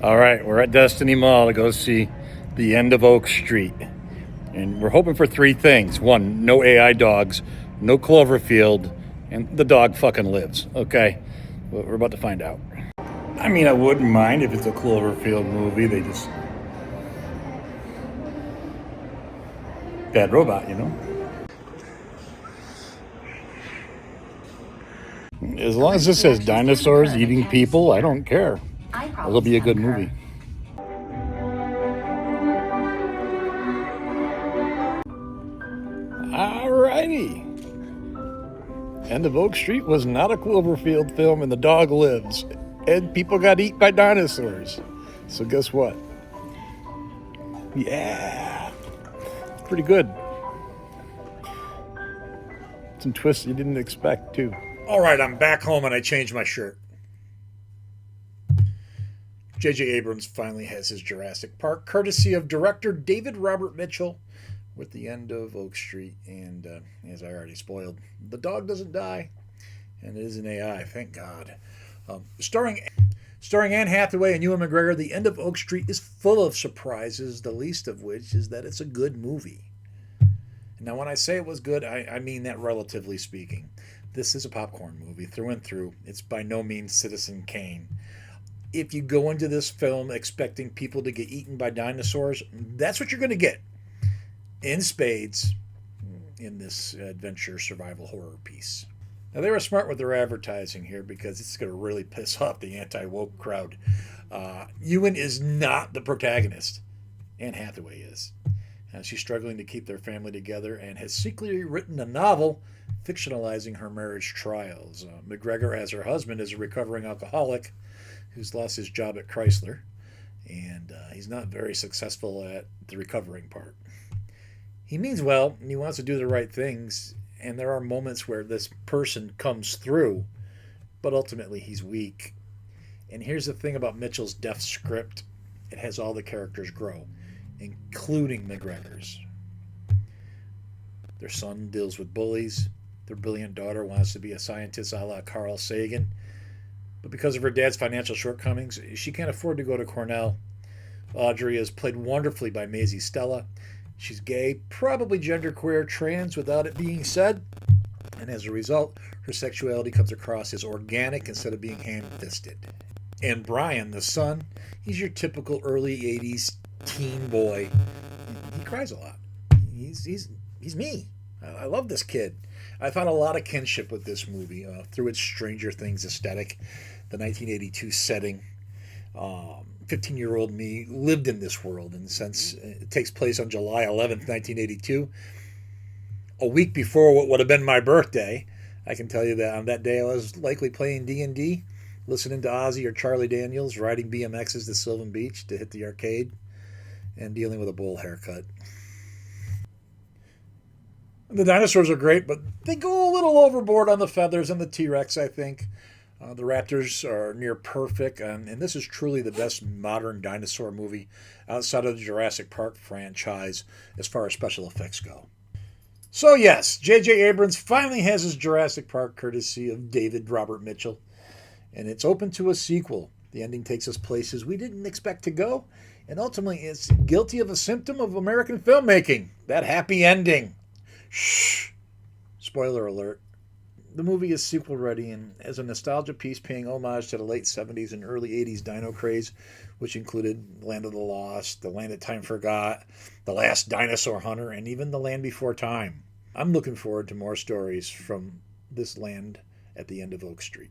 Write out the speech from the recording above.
All right, we're at Destiny Mall to go see The End of Oak Street. And we're hoping for three things. One, no AI dogs, no Cloverfield, and the dog fucking lives, okay? Well, we're about to find out. I mean, I wouldn't mind if it's a Cloverfield movie. They just... Bad Robot, you know? As long as this says dinosaurs eating people, I don't care. It'll be a good movie. Alrighty. End of Oak Street was not a Cloverfield film, and the dog lives. And people got eaten by dinosaurs. So guess what? Yeah. Pretty good. Some twists you didn't expect, too. All right, I'm back home and I changed my shirt. J.J. Abrams finally has his Jurassic Park, courtesy of director David Robert Mitchell, with The End of Oak Street. And as I already spoiled, the dog doesn't die, and it is an AI, thank God. Starring Anne Hathaway and Ewan McGregor, The End of Oak Street is full of surprises, the least of which is that it's a good movie. Now, when I say it was good, I mean that relatively speaking. This is a popcorn movie through and through. It's by no means Citizen Kane. If you go into this film expecting people to get eaten by dinosaurs, that's what you're going to get in spades in this adventure survival horror piece. Now, they were smart with their advertising here because it's going to really piss off the anti-woke crowd. Ewan is not the protagonist. Anne Hathaway is. She's struggling to keep their family together and has secretly written a novel fictionalizing her marriage trials. McGregor, as her husband, is a recovering alcoholic who's lost his job at Chrysler, and he's not very successful at the recovering part. He means well, and he wants to do the right things, and there are moments where this person comes through, but ultimately he's weak. And here's the thing about Mitchell's deaf script. It has all the characters grow, including McGregor's. Their son deals with bullies. Their brilliant daughter wants to be a scientist a la Carl Sagan. But because of her dad's financial shortcomings, she can't afford to go to Cornell. Audrey is played wonderfully by Maisie Stella. She's gay, probably genderqueer, trans without it being said. And as a result, her sexuality comes across as organic instead of being ham-fisted. And Brian, the son, he's your typical early 80s teen boy. He cries a lot. He's me. I love this kid. I found a lot of kinship with this movie through its Stranger Things aesthetic, the 1982 setting. 15-year-old me lived in this world, and since it takes place on July 11th, 1982, a week before what would have been my birthday, I can tell you that on that day I was likely playing D&D, listening to Ozzy or Charlie Daniels, riding BMXs to Sylvan Beach to hit the arcade, and dealing with a bowl haircut. The dinosaurs are great, but they go a little overboard on the feathers and the T-Rex, I think. The raptors are near perfect, and this is truly the best modern dinosaur movie outside of the Jurassic Park franchise as far as special effects go. So yes, J.J. Abrams finally has his Jurassic Park courtesy of David Robert Mitchell, and it's open to a sequel. The ending takes us places we didn't expect to go, and ultimately it's guilty of a symptom of American filmmaking, that happy ending. Shh! Spoiler alert. The movie is sequel ready and as a nostalgia piece paying homage to the late 70s and early 80s dino craze, which included Land of the Lost, The Land That Time Forgot, The Last Dinosaur Hunter, and even The Land Before Time. I'm looking forward to more stories from this land at the end of Oak Street.